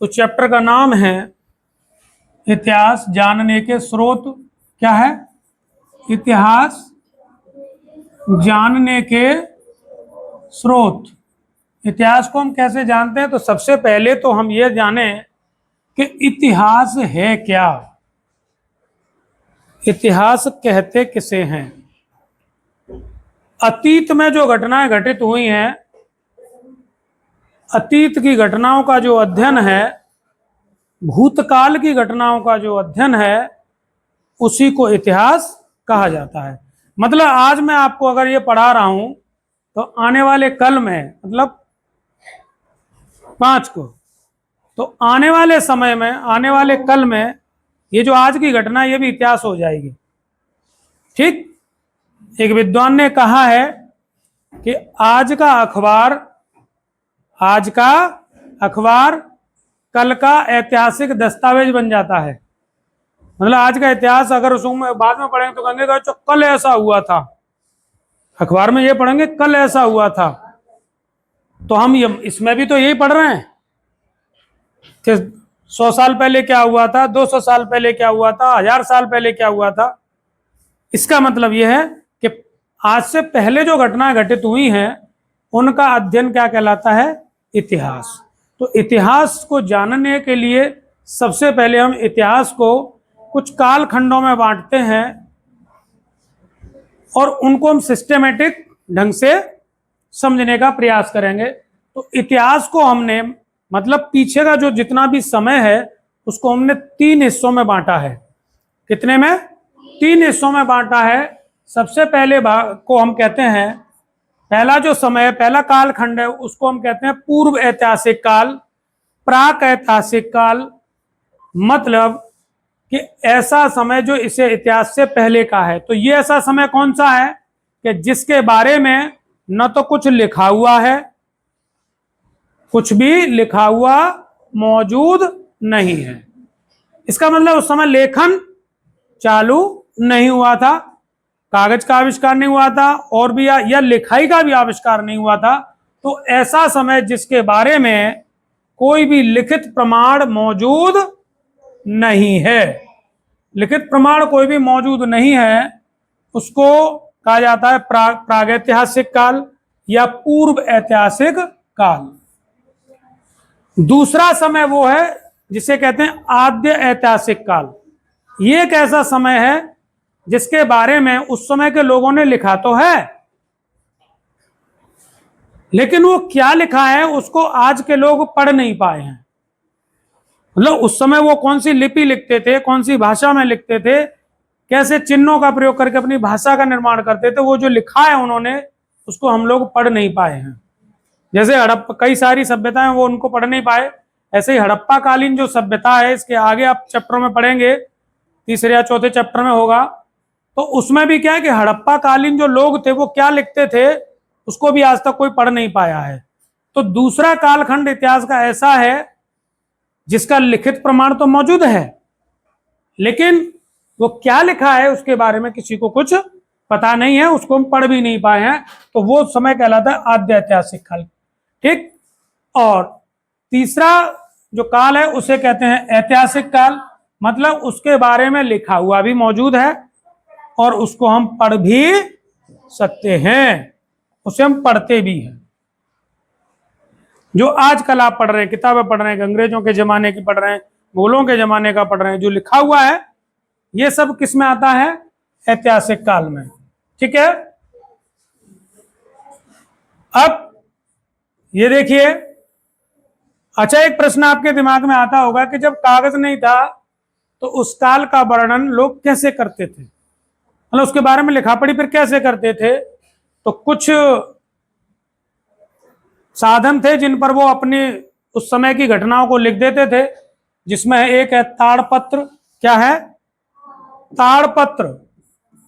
उस चैप्टर का नाम है इतिहास जानने के स्रोत। क्या है? इतिहास जानने के स्रोत। इतिहास को हम कैसे जानते हैं? तो सबसे पहले तो हम ये जाने कि इतिहास है क्या। इतिहास कहते किसे हैं? अतीत में जो घटनाएं घटित हुई हैं, अतीत की घटनाओं का जो अध्ययन है, भूतकाल की घटनाओं का जो अध्ययन है, उसी को इतिहास कहा जाता है। मतलब आज मैं आपको अगर ये पढ़ा रहा हूं तो आने वाले कल में, मतलब 5 को, तो आने वाले समय में, आने वाले कल में ये जो आज की घटना ये भी इतिहास हो जाएगी। ठीक? एक विद्वान ने कहा है कि आज का अखबार कल का ऐतिहासिक दस्तावेज बन जाता है। मतलब आज का इतिहास अगर उसमें बाद में पढ़ेंगे तो कहेंगे जो कल ऐसा हुआ था, अखबार में ये पढ़ेंगे कल ऐसा हुआ था। तो हम इसमें भी तो यही पढ़ रहे हैं कि 100 साल पहले क्या हुआ था, 200 साल पहले क्या हुआ था, 1000 साल पहले क्या हुआ था। इसका मतलब यह है कि आज से पहले जो घटनाएं घटित हुई हैं उनका अध्ययन क्या कहलाता है? इतिहास। तो इतिहास को जानने के लिए सबसे पहले हम इतिहास को कुछ काल खंडों में बांटते हैं और उनको हम सिस्टेमेटिक ढंग से समझने का प्रयास करेंगे। तो इतिहास को हमने, मतलब पीछे का जो जितना भी समय है उसको हमने 3 हिस्सों में बांटा है। कितने में? 3 हिस्सों में बांटा है। सबसे पहले भाग को हम कहते हैं, पहला जो समय, पहला काल खंड है उसको हम कहते हैं पूर्व ऐतिहासिक काल, प्राक ऐतिहासिक काल। मतलब कि ऐसा समय जो इसे इतिहास से पहले का है। तो ये ऐसा समय कौन सा है कि जिसके बारे में न तो कुछ लिखा हुआ है, कुछ भी लिखा हुआ मौजूद नहीं है। इसका मतलब उस समय लेखन चालू नहीं हुआ था, कागज का आविष्कार नहीं हुआ था, और भी या लिखाई का भी आविष्कार नहीं हुआ था। तो ऐसा समय जिसके बारे में कोई भी लिखित प्रमाण मौजूद नहीं है, लिखित प्रमाण कोई भी मौजूद नहीं है, उसको कहा जाता है प्रागैतिहासिक काल या पूर्व ऐतिहासिक काल। दूसरा समय वो है जिसे कहते हैं आद्य ऐतिहासिक काल। ये एक ऐसा समय है जिसके बारे में उस समय के लोगों ने लिखा तो है, लेकिन वो क्या लिखा है उसको आज के लोग पढ़ नहीं पाए हैं। मतलब उस समय वो कौन सी लिपि लिखते थे, कौन सी भाषा में लिखते थे, कैसे चिन्हों का प्रयोग करके अपनी भाषा का निर्माण करते थे, वो जो लिखा है उन्होंने उसको हम लोग पढ़ नहीं पाए हैं। जैसे हड़प्पा, कई सारी सभ्यताएं वो उनको पढ़ नहीं पाए, ऐसे ही हड़प्पा कालीन जो सभ्यता है, इसके आगे आप चैप्टरों में पढ़ेंगे, 3 या 4 चैप्टर में होगा, तो उसमें भी क्या है कि हड़प्पा कालीन जो लोग थे वो क्या लिखते थे उसको भी आज तक कोई पढ़ नहीं पाया है। तो दूसरा कालखंड इतिहास का ऐसा है जिसका लिखित प्रमाण तो मौजूद है, लेकिन वो क्या लिखा है उसके बारे में किसी को कुछ पता नहीं है, उसको हम पढ़ भी नहीं पाए हैं। तो वो समय कहलाता है आद्य ऐतिहासिक काल। ठीक? और तीसरा जो काल है उसे कहते हैं ऐतिहासिक काल। मतलब उसके बारे में लिखा हुआ भी मौजूद है और उसको हम पढ़ भी सकते हैं, उसे हम पढ़ते भी हैं। जो आजकल आप पढ़ रहे हैं, किताबें पढ़ रहे हैं, अंग्रेजों के जमाने की पढ़ रहे हैं, मुगलों के जमाने का पढ़ रहे हैं, जो लिखा हुआ है ये सब किस में आता है? ऐतिहासिक काल में। ठीक है? अब ये देखिए, अच्छा एक प्रश्न आपके दिमाग में आता होगा कि जब कागज नहीं था तो उस काल का वर्णन लोग कैसे करते थे, मतलब उसके बारे में लिखा पढ़ी फिर कैसे करते थे? तो कुछ साधन थे जिन पर वो अपनी उस समय की घटनाओं को लिख देते थे, जिसमें एक है ताड़पत्र। क्या है? ताड़पत्र।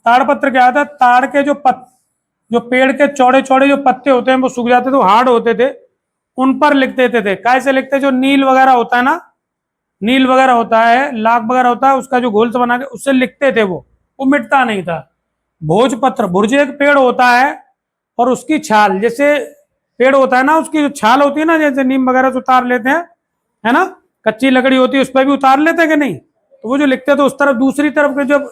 ताड़पत्र क्या होता है? ताड़ के जो पेड़ के चौड़े चौड़े जो पत्ते होते हैं वो सूख जाते थे, हार्ड होते थे, उन पर लिख देते थे। कैसे लिखते? जो नील वगैरह होता है ना, नील वगैरह होता है, लाख वगैरह होता है, उसका जो घोल से बना के उससे लिखते थे, वो मिटता नहीं था। भोजपत्र, भुर्ज एक पेड़ होता है और उसकी छाल, जैसे पेड़ होता है ना उसकी जो छाल होती है ना, जैसे नीम वगैरह से उतार लेते हैं, है ना, कच्ची लकड़ी होती है उस पर भी उतार लेते कि नहीं, तो वो जो लिखते थे उस तरफ दूसरी तरफ के जब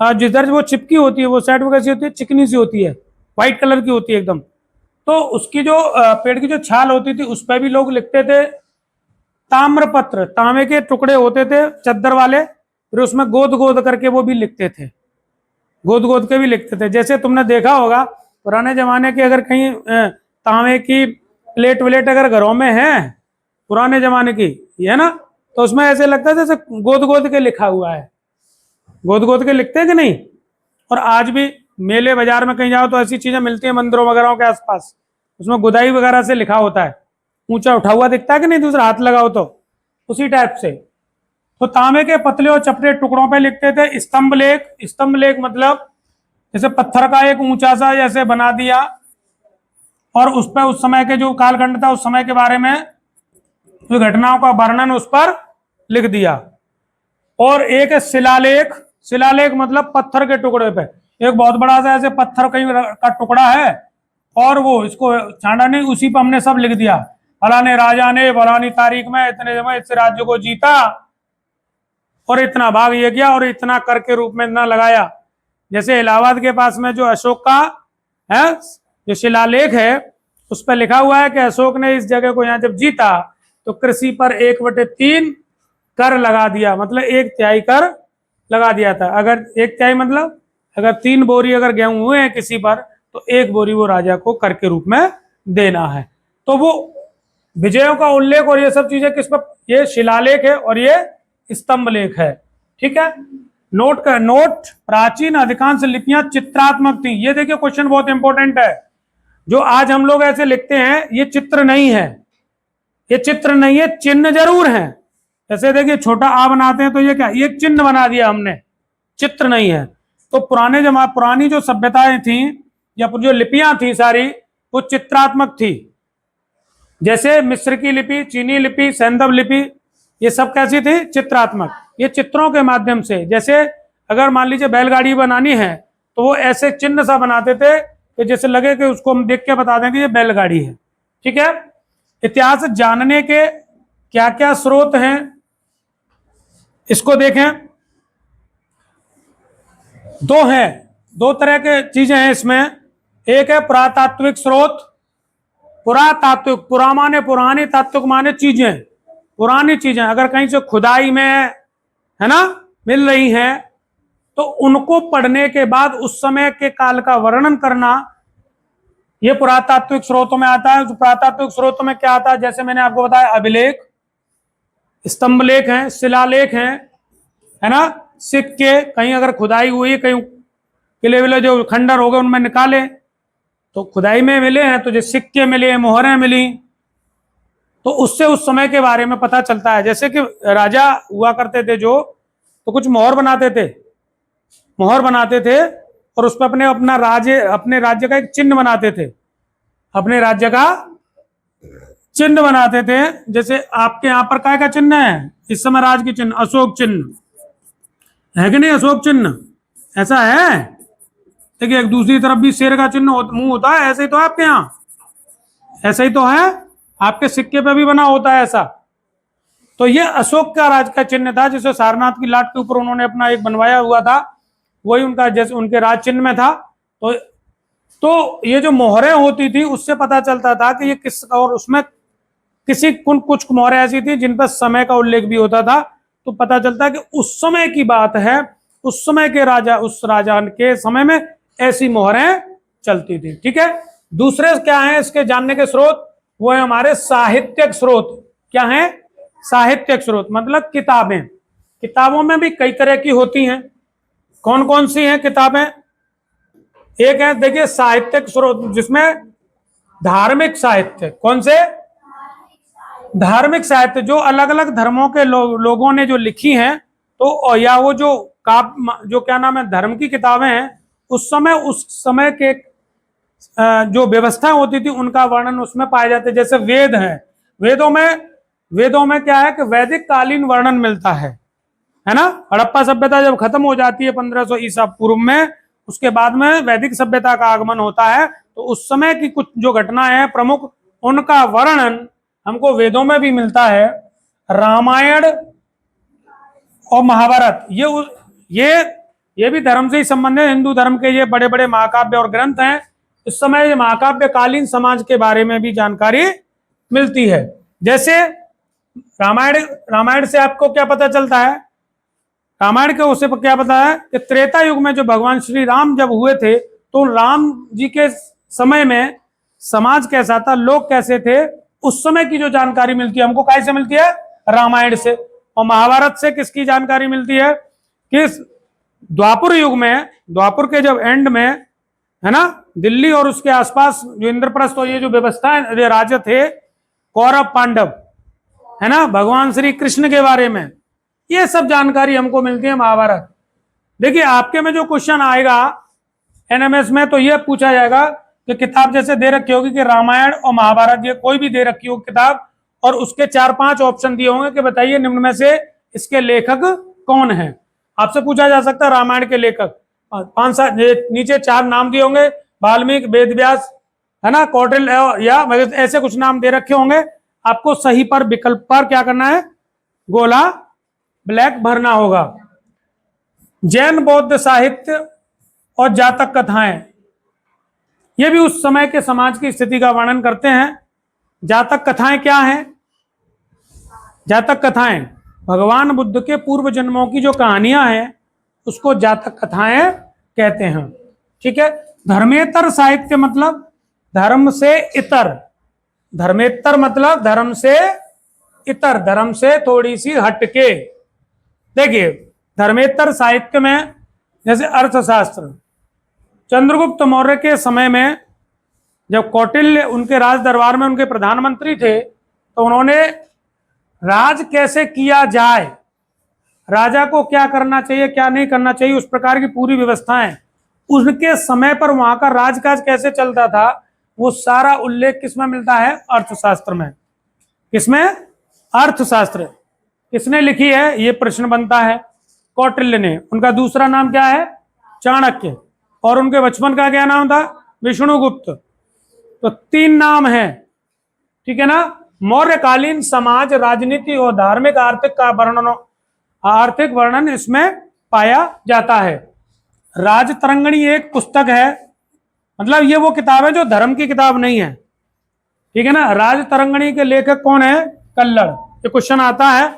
जिधर वो चिपकी होती है वो साइड में कैसी होती है, चिकनी सी होती है, व्हाइट कलर की होती है एकदम। तो उसकी जो पेड़ की जो छाल होती थी उस पर भी लोग लिखते थे। ताम्रपत्र, तांबे के टुकड़े होते थे चद्दर वाले, फिर उसमें गोद गोद करके वो भी लिखते थे, गोद गोद के भी लिखते थे। जैसे तुमने देखा होगा पुराने जमाने के, अगर कहीं तांबे की प्लेट व्लेट अगर घरों में है पुराने जमाने की, है ना, तो उसमें ऐसे लगता है जैसे गोद गोद के लिखा हुआ है, गोद गोद के लिखते हैं कि नहीं। और आज भी मेले बाजार में कहीं जाओ तो ऐसी चीजें मिलती हैं मंदिरों वगैरह के आसपास, उसमें गुदाई वगैरह से लिखा होता है, ऊंचा उठा हुआ दिखता है कि नहीं, दूसरा हाथ लगाओ तो उसी टाइप से। तो तांबे के पतले और चपटे टुकड़ों पे लिखते थे स्तंभ लेख। स्तंभ लेख मतलब जैसे पत्थर का एक ऊंचा सा जैसे बना दिया और उस पर उस समय के जो कालखंड था उस समय के बारे में जो घटनाओं का वर्णन उस पर लिख दिया। और एक है शिलालेख। शिलालेख मतलब पत्थर के टुकड़े पे एक बहुत बड़ा सा ऐसे पत्थर कहीं का टुकड़ा है और वो इसको छांटा नहीं, उसी पर हमने सब लिख दिया, फलाने राजा ने फलानी तारीख में इतने समय इस राज्य को जीता और इतना भाग ये किया और इतना कर के रूप में इतना लगाया। जैसे इलाहाबाद के पास में जो अशोक का है जो शिलालेख है उस पर लिखा हुआ है कि अशोक ने इस जगह को यहाँ जब जीता तो कृषि पर 1/3 कर लगा दिया, मतलब 1/3 कर लगा दिया था। अगर 1/3 मतलब अगर 3 बोरी अगर गेहूं हुए हैं किसी पर तो 1 बोरी वो राजा को कर के रूप में देना है। तो वो विजयों का उल्लेख और ये सब चीजें किस पर, ये शिलालेख है और ये स्तंभ लेख है। ठीक है, नोट का नोट, प्राचीन अधिकांश लिपियां चित्रात्मक थी। ये देखिए क्वेश्चन बहुत इंपॉर्टेंट है, जो आज हम लोग ऐसे लिखते हैं ये चित्र नहीं है, ये चित्र नहीं है, चिन्ह जरूर है। जैसे देखिए छोटा आ बनाते हैं तो ये क्या, ये चिन्ह बना दिया हमने, चित्र नहीं है। तो पुरानी जो सभ्यताएं थी या जो लिपियां थी सारी वो चित्रात्मक थी। जैसे मिस्र की लिपि, चीनी लिपि, सैंधव लिपि, ये सब कैसी थी, चित्रात्मक। ये चित्रों के माध्यम से, जैसे अगर मान लीजिए बैलगाड़ी बनानी है तो वो ऐसे चिन्ह सा बनाते थे कि जैसे लगे कि उसको हम देख के बता दें कि ये बैलगाड़ी है। ठीक है, इतिहास जानने के क्या क्या स्रोत हैं इसको देखें। दो तरह के चीजें हैं इसमें। एक है पुरातात्विक स्रोत। पुरातात्विक, पुरा माने पुरानी, तात्विक माने चीजें, पुरानी चीजें अगर कहीं से खुदाई में है ना मिल रही हैं तो उनको पढ़ने के बाद उस समय के काल का वर्णन करना, ये पुरातात्विक स्रोतों में आता है। पुरातात्विक स्रोतों में क्या आता है, जैसे मैंने आपको बताया अभिलेख, स्तंभ लेख हैं, शिलालेख हैं, है ना, सिक्के, कहीं अगर खुदाई हुई, कहीं किले विले जो खंडर हो गए उनमें निकाले तो खुदाई में मिले हैं, तो जो सिक्के मिले, मोहरें मिली, तो उससे उस समय के बारे में पता चलता है। जैसे कि राजा हुआ करते थे जो, तो कुछ मोहर बनाते थे, मोहर बनाते थे और उस पर अपने राज्य का एक चिन्ह बनाते थे, अपने राज्य का चिन्ह बनाते थे। जैसे आपके यहाँ पर काय का चिन्ह है इस समय, राज की चिन्ह, अशोक चिन्ह है कि नहीं, अशोक चिन्ह ऐसा है। देखिए एक दूसरी तरफ भी शेर का चिन्ह मुंह होता है, ऐसे ही तो है आपके यहाँ, ऐसा ही तो है, आपके सिक्के पे भी बना होता है ऐसा। तो ये अशोक का राज का चिन्ह था, जिसे सारनाथ की लाट के ऊपर उन्होंने अपना एक बनवाया हुआ था, वही उनका जैसे उनके राज चिन्ह में था। तो ये जो मोहरें होती थी उससे पता चलता था कि ये किस, और उसमें कुछ मोहरें ऐसी थी जिन पर समय का उल्लेख भी होता था, तो पता चलता है कि उस समय की बात है, उस समय के राजा, उस राजा के समय में ऐसी मोहरें चलती थी। ठीक है, दूसरे क्या है इसके जानने के स्रोत, वो है हमारे साहित्यिक स्रोत। क्या है, साहित्यिक स्रोत मतलब किताबें। किताबों में भी कई तरह की होती हैं। कौन कौन सी हैं किताबें, एक है देखिए साहित्यिक स्रोत जिसमें धार्मिक साहित्य, कौन से, धार्मिक साहित्य, जो अलग अलग धर्मों के लोगों ने जो लिखी हैं, तो या वो जो क्या नाम है, धर्म की किताबें हैं, उस समय के जो व्यवस्था होती थी उनका वर्णन उसमें पाए जाते। जैसे वेद है, वेदों में क्या है कि वैदिक कालीन वर्णन मिलता है ना। हड़प्पा सभ्यता जब खत्म हो जाती है 1500 ईसा पूर्व में, उसके बाद में वैदिक सभ्यता का आगमन होता है, तो उस समय की कुछ जो घटनाएं हैं प्रमुख, उनका वर्णन हमको वेदों में भी मिलता है। रामायण और महाभारत ये भी धर्म से ही संबंधित हिंदू धर्म के ये बड़े बड़े महाकाव्य और ग्रंथ हैं। इस समय ये महाकाव्यकालीन समाज के बारे में भी जानकारी मिलती है। जैसे रामायण से आपको क्या पता चलता है? रामायण के उसे क्या पता है कि त्रेता युग में जो भगवान श्री राम जब हुए थे तो राम जी के समय में समाज कैसा था, लोग कैसे थे, उस समय की जो जानकारी मिलती है हमको कैसे मिलती है? रामायण से। और महाभारत से किसकी जानकारी मिलती है? कि द्वापर युग में, द्वापर के जब एंड में है ना, दिल्ली और उसके आसपास जो इंद्रप्रस्थ और ये जो व्यवस्था राजा थे कौरव पांडव, है ना, भगवान श्री कृष्ण के बारे में, ये सब जानकारी हमको मिलती है महाभारत। देखिए आपके में जो क्वेश्चन आएगा एनएमएस में, तो ये पूछा जाएगा कि किताब जैसे दे रखी होगी कि रामायण और महाभारत, ये कोई भी दे रखी हो किताब, और उसके 4-5 ऑप्शन दिए होंगे कि बताइए निम्न में से इसके लेखक कौन है। आपसे पूछा जा सकता है रामायण के लेखक 5-7 नीचे 4 नाम दिए होंगे, वाल्मीकि, वेदव्यास, है ना, कौटिल्य, या ऐसे कुछ नाम दे रखे होंगे। आपको सही पर विकल्प पर क्या करना है? गोला ब्लैक भरना होगा। जैन बौद्ध साहित्य और जातक कथाएं, ये भी उस समय के समाज की स्थिति का वर्णन करते हैं। जातक कथाएं क्या हैं? जातक कथाएं भगवान बुद्ध के पूर्व जन्मों की जो कहानियां हैं उसको जातक कथाएं कहते हैं। ठीक है। धर्मेतर साहित्य मतलब धर्म से इतर, धर्मेतर मतलब धर्म से इतर, धर्म से थोड़ी सी हटके। देखिए धर्मेतर साहित्य में जैसे अर्थशास्त्र, चंद्रगुप्त मौर्य के समय में जब कौटिल्य उनके राज दरबार में उनके प्रधानमंत्री थे तो उन्होंने राज कैसे किया जाए, राजा को क्या करना चाहिए क्या नहीं करना चाहिए, उस प्रकार की पूरी व्यवस्थाएं, उनके समय पर वहां का राजकाज कैसे चलता था, वो सारा उल्लेख किसमें मिलता है? अर्थशास्त्र में। किसमें? अर्थशास्त्र। किसने लिखी है? ये प्रश्न बनता है। कौटिल्य ने। उनका दूसरा नाम क्या है? चाणक्य। और उनके बचपन का क्या नाम था? विष्णुगुप्त। तो 3 नाम हैं। ठीक है ना। मौर्यकालीन समाज, राजनीति और धार्मिक आर्थिक वर्णन इसमें पाया जाता है। राजतरंगिणी एक पुस्तक है, मतलब ये वो किताब है जो धर्म की किताब नहीं है। ठीक है ना। राजतरंगिणी के लेखक कौन है? कल्लड़। ये क्वेश्चन आता है,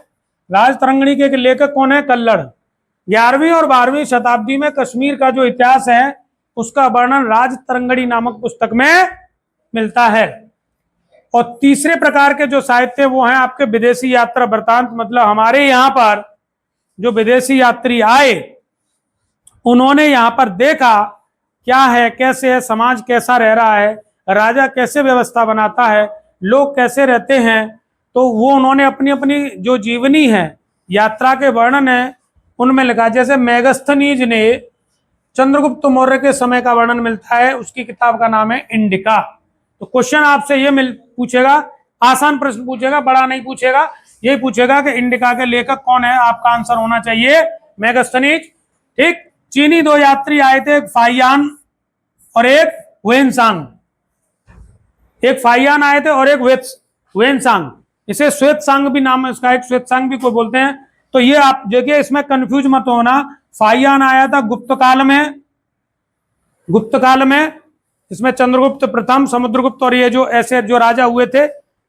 राजतरंगिणी के लेखक कौन है? कल्लड़। 11वीं और 12वीं शताब्दी में कश्मीर का जो इतिहास है उसका वर्णन राजतरंगिणी नामक पुस्तक में मिलता है। और तीसरे प्रकार के जो साहित्य वो हैं आपके विदेशी यात्रा वृतांत, मतलब हमारे यहाँ पर जो विदेशी यात्री आए उन्होंने यहाँ पर देखा क्या है, कैसे है, समाज कैसा रह रहा है, राजा कैसे व्यवस्था बनाता है, लोग कैसे रहते हैं, तो वो उन्होंने अपनी अपनी जो जीवनी है, यात्रा के वर्णन है, उनमें लिखा। जैसे मेगस्थनीज ने चंद्रगुप्त मौर्य के समय का वर्णन मिलता है, उसकी किताब का नाम है इंडिका। तो क्वेश्चन आपसे ये पूछेगा, आसान प्रश्न पूछेगा, बड़ा नहीं पूछेगा, यही पूछेगा कि इंडिका के लेखक कौन है। आपका आंसर होना चाहिए मेगस्थनीज। ठीक। चीनी 2 यात्री आए थे, एक फाइयान और एक वेनसांग। एक फाइयान आए थे और एक वेनसांग। इसे श्वेतसांग भी नाम है उसका, एक श्वेतसांग भी कोई बोलते हैं। तो ये आप देखिए, इसमें कंफ्यूज मत होना। फाइयान आया था गुप्त काल में, गुप्त काल में। इसमें चंद्रगुप्त प्रथम, समुद्रगुप्त और ये जो ऐसे जो राजा हुए थे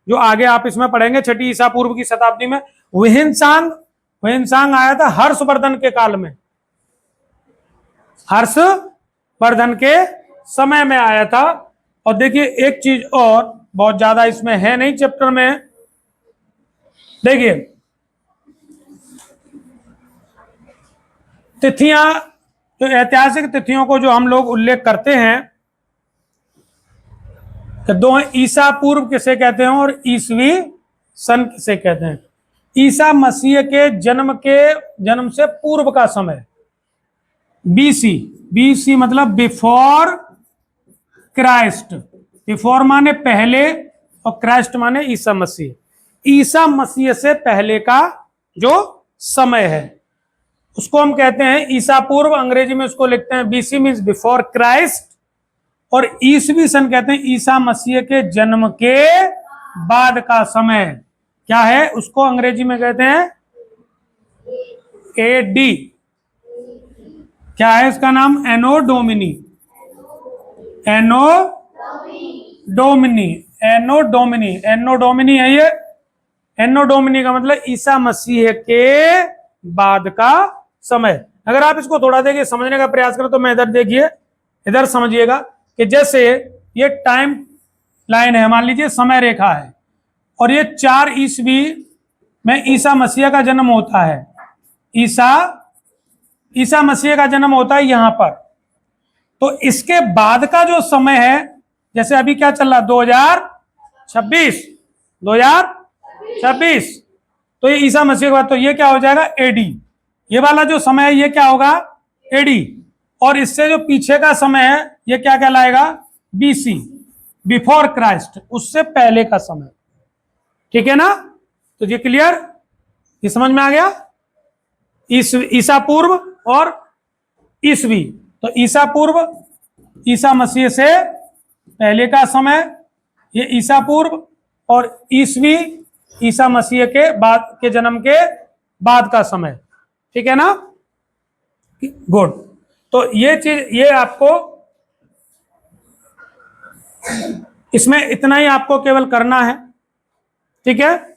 जो आगे आप इसमें पढ़ेंगे 6ठी ईसा पूर्व की शताब्दी में। वेनसांग आया था हर्षवर्धन के काल में, हर्षवर्धन के समय में आया था। और देखिए एक चीज और, बहुत ज्यादा इसमें है नहीं चैप्टर में, देखिए तिथियां, जो ऐतिहासिक तिथियों को जो हम लोग उल्लेख करते हैं, तो 2 ईसा पूर्व किसे कहते हैं और ईसवी सन किसे कहते हैं। ईसा मसीह के जन्म से पूर्व का समय, बीसी। बीसी मतलब बिफोर क्राइस्ट। बिफोर माने पहले और क्राइस्ट माने ईसा मसीह। ईसा मसीह से पहले का जो समय है उसको हम कहते हैं ईसा पूर्व। अंग्रेजी में उसको लिखते हैं बीसी, मीन्स बिफोर क्राइस्ट। और ईसवी सन कहते हैं ईसा मसीह के जन्म के बाद का समय। क्या है, उसको अंग्रेजी में कहते हैं एडी। क्या है इसका नाम? एनो डोमिनी। एनो डोमिनी, एनो डोमिनी, एनो डोमिनी है ये। एनो डोमिनी का मतलब ईसा मसीह के बाद का समय। अगर आप इसको थोड़ा देखिए, समझने का प्रयास करें तो मैं इधर देखिए, इधर समझिएगा कि जैसे ये टाइम लाइन है, मान लीजिए समय रेखा है, और ये 4 ईस्वी में ईसा मसीह का जन्म होता है। ईसा मसीह का जन्म होता है यहां पर। तो इसके बाद का जो समय है, जैसे अभी क्या चल रहा, 2026, तो ये ईसा मसीह के बाद, तो ये क्या हो जाएगा? एडी। ये वाला जो समय है ये क्या होगा? एडी। और इससे जो पीछे का समय है ये क्या कहलाएगा? बीसी, बिफोर क्राइस्ट, उससे पहले का समय। ठीक है ना? तो ये क्लियर, ये समझ में आ गया? ईसा पूर्व और ईसवी। तो ईसा पूर्व ईसा मसीह से पहले का समय, ये ईसा पूर्व, और ईसवी ईसा मसीह के बाद के जन्म के बाद का समय। ठीक है ना? गुड। तो ये चीज, ये आपको इसमें इतना ही आपको केवल करना है। ठीक है?